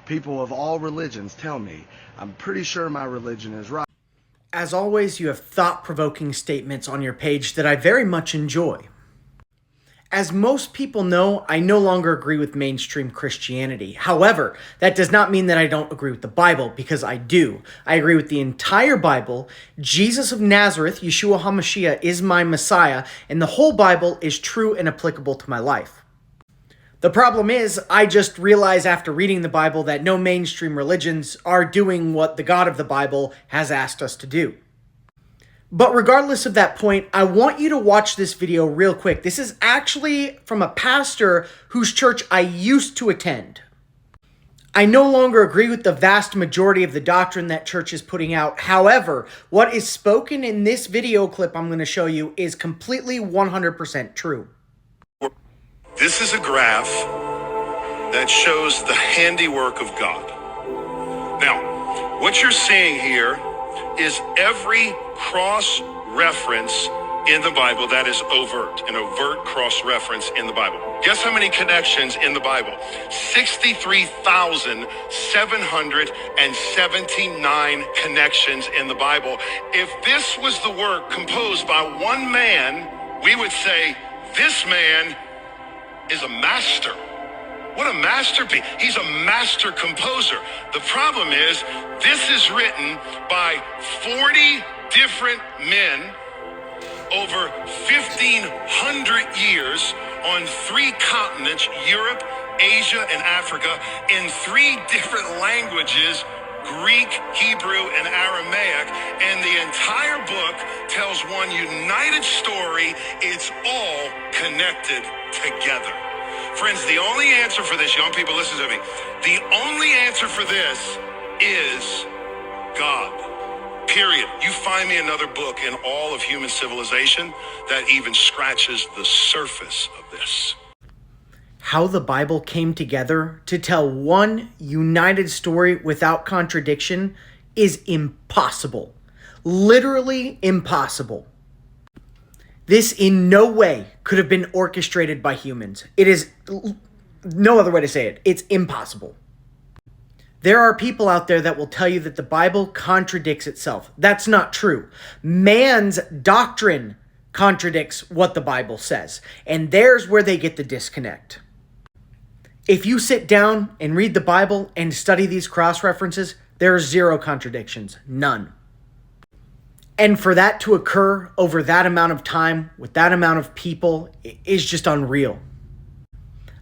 People of all religions tell me I'm pretty sure my religion is right. As always, you have thought-provoking statements on your page that I very much enjoy. As most people know, I no longer agree with mainstream Christianity. However, that does not mean that I don't agree with the Bible, because I do. I agree with the entire Bible. Jesus of Nazareth, Yeshua HaMashiach, is my Messiah, and the whole Bible is true and applicable to my life. The problem is, I just realized after reading the Bible that no mainstream religions are doing what the God of the Bible has asked us to do. But regardless of that point, I want you to watch this video real quick. This is actually from a pastor whose church I used to attend. I no longer agree with the vast majority of the doctrine that church is putting out. However, what is spoken in this video clip I'm going to show you is completely 100% true. This is a graph that shows the handiwork of God. Now, what you're seeing here is every cross-reference in the Bible that is overt, an overt cross-reference in the Bible. Guess how many connections in the Bible? 63,779 connections in the Bible. If this was the work composed by one man, we would say, this man is a master. What a masterpiece. He's a master composer. The problem is, this is written by 40 different men over 1,500 years on 3 continents, Europe, Asia, and Africa, in 3 different languages, Greek, Hebrew, and Aramaic, and the entire book tells one united story. It's all connected together. Friends, the only answer for this, young people, listen to me. The only answer for this is God. Period. You find me another book in all of human civilization that even scratches the surface of this. How the Bible came together to tell one united story without contradiction is impossible. Literally impossible. This in no way could have been orchestrated by humans. It is no other way to say it. It's impossible. There are people out there that will tell you that the Bible contradicts itself. That's not true. Man's doctrine contradicts what the Bible says, and there's where they get the disconnect. If you sit down and read the Bible and study these cross-references, there are 0 contradictions. None. And for that to occur over that amount of time, with that amount of people, is just unreal.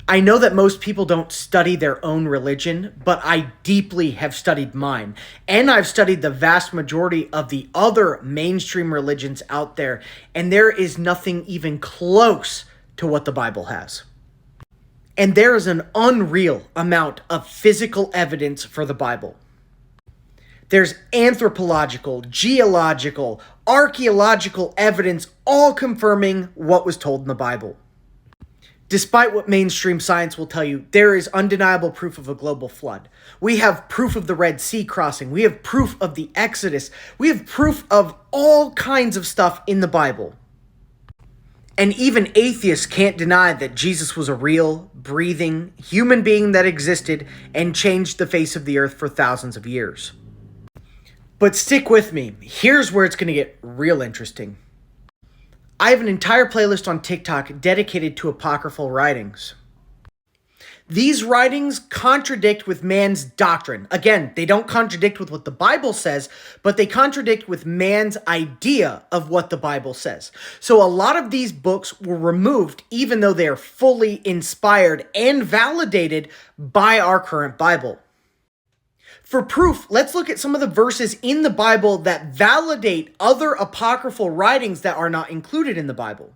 I know that most people don't study their own religion, but I deeply have studied mine. And I've studied the vast majority of the other mainstream religions out there, and there is nothing even close to what the Bible has. And there is an unreal amount of physical evidence for the Bible. There's anthropological, geological, archaeological evidence all confirming what was told in the Bible. Despite what mainstream science will tell you, there is undeniable proof of a global flood. We have proof of the Red Sea crossing. We have proof of the Exodus. We have proof of all kinds of stuff in the Bible. And even atheists can't deny that Jesus was a real, breathing, human being that existed and changed the face of the earth for thousands of years. But stick with me. Here's where it's going to get real interesting. I have an entire playlist on TikTok dedicated to apocryphal writings. These writings contradict with man's doctrine. Again, they don't contradict with what the Bible says, but they contradict with man's idea of what the Bible says. So a lot of these books were removed, even though they are fully inspired and validated by our current Bible. For proof, let's look at some of the verses in the Bible that validate other apocryphal writings that are not included in the Bible.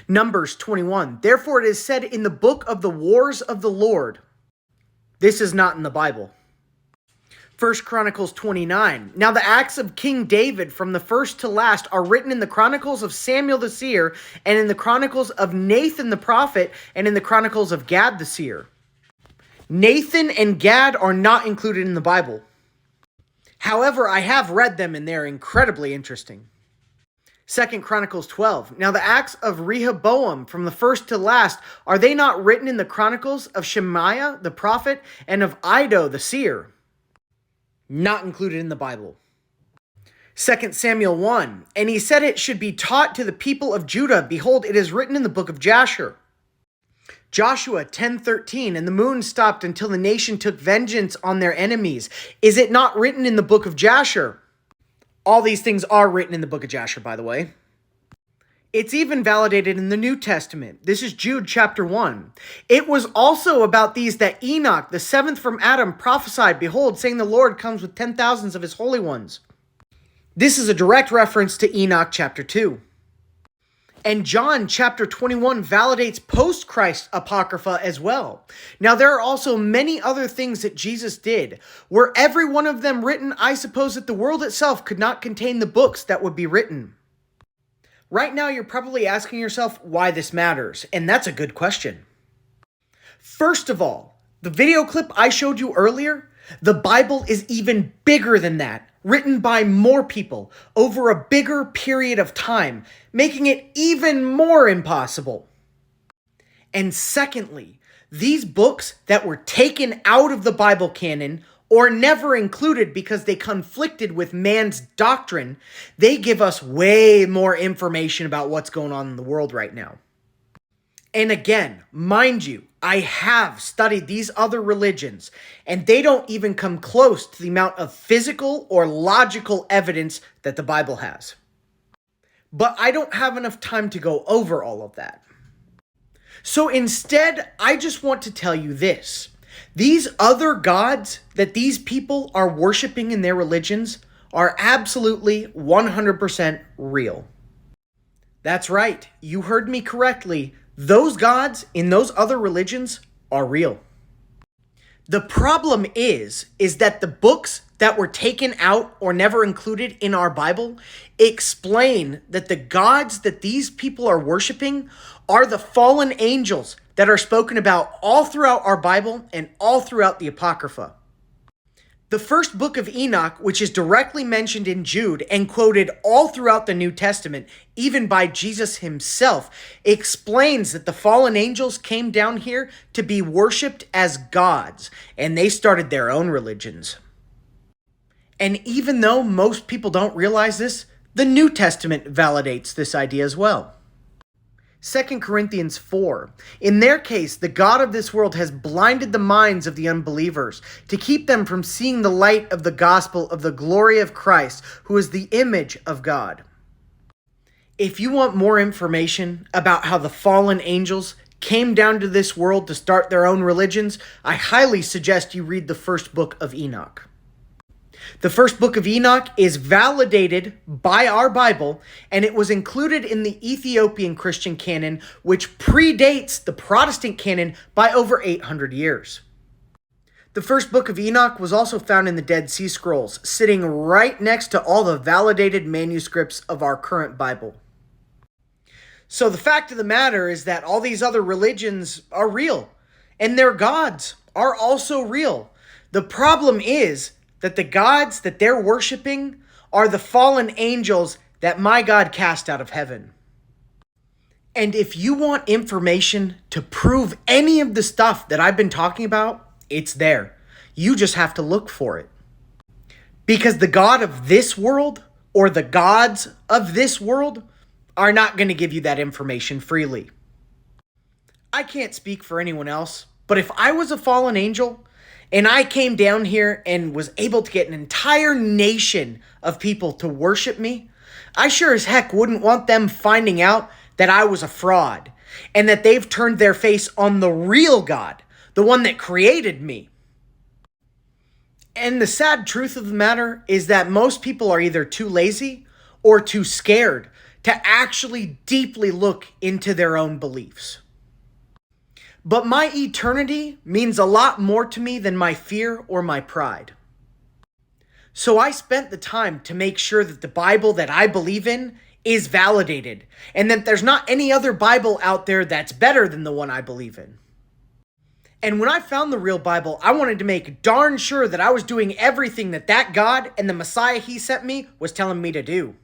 Numbers 21. Therefore it is said in the book of the wars of the Lord. This is not in the Bible. 1 Chronicles 29. Now the acts of King David from the first to last are written in the Chronicles of Samuel the seer, and in the Chronicles of Nathan the prophet, and in the Chronicles of Gad the seer. Nathan and Gad are not included in the Bible. However, I have read them and they're incredibly interesting. 2 Chronicles 12. Now the acts of Rehoboam from the first to last, are they not written in the chronicles of Shemaiah the prophet and of Iddo the seer? Not included in the Bible. 2 Samuel 1. And he said it should be taught to the people of Judah. Behold, it is written in the book of Jasher. Joshua 10:13. And the moon stopped until the nation took vengeance on their enemies. Is it not written in the book of Jasher? All these things are written in the book of Jasher, by the way. It's even validated in the New Testament. This is Jude chapter 1. It was also about these that Enoch, the seventh from Adam, prophesied, behold, saying the Lord comes with 10,000s of his holy ones. This is a direct reference to Enoch chapter 2. And John chapter 21 validates post-Christ Apocrypha as well. Now, there are also many other things that Jesus did. Were every one of them written, I suppose that the world itself could not contain the books that would be written. Right now, you're probably asking yourself why this matters, and that's a good question. First of all, the video clip I showed you earlier, the Bible is even bigger than that, written by more people over a bigger period of time, making it even more impossible. And secondly, these books that were taken out of the Bible canon or never included because they conflicted with man's doctrine, they give us way more information about what's going on in the world right now. And again, mind you, I have studied these other religions, and they don't even come close to the amount of physical or logical evidence that the Bible has. But I don't have enough time to go over all of that. So instead, I just want to tell you this. These other gods that these people are worshiping in their religions are absolutely 100% real. That's right, you heard me correctly. Those gods in those other religions are real. The problem is that the books that were taken out or never included in our Bible explain that the gods that these people are worshiping are the fallen angels that are spoken about all throughout our Bible and all throughout the Apocrypha. The first book of Enoch, which is directly mentioned in Jude and quoted all throughout the New Testament, even by Jesus himself, explains that the fallen angels came down here to be worshipped as gods, and they started their own religions. And even though most people don't realize this, the New Testament validates this idea as well. 2 Corinthians 4. In their case, the God of this world has blinded the minds of the unbelievers to keep them from seeing the light of the gospel of the glory of Christ, who is the image of God. If you want more information about how the fallen angels came down to this world to start their own religions, I highly suggest you read the first book of Enoch. The first book of Enoch is validated by our Bible, and it was included in the Ethiopian Christian canon, which predates the Protestant canon by over 800 years. The first book of Enoch was also found in the Dead Sea Scrolls, sitting right next to all the validated manuscripts of our current Bible. So the fact of the matter is that all these other religions are real, and their gods are also real. The problem is that the gods that they're worshiping are the fallen angels that my God cast out of heaven. And if you want information to prove any of the stuff that I've been talking about, it's there. You just have to look for it. Because the God of this world, or the gods of this world, are not going to give you that information freely. I can't speak for anyone else, but if I was a fallen angel, and I came down here and was able to get an entire nation of people to worship me, I sure as heck wouldn't want them finding out that I was a fraud and that they've turned their face on the real God, the one that created me. And the sad truth of the matter is that most people are either too lazy or too scared to actually deeply look into their own beliefs. But my eternity means a lot more to me than my fear or my pride. So I spent the time to make sure that the Bible that I believe in is validated, and that there's not any other Bible out there that's better than the one I believe in. And when I found the real Bible, I wanted to make darn sure that I was doing everything that God and the Messiah he sent me was telling me to do.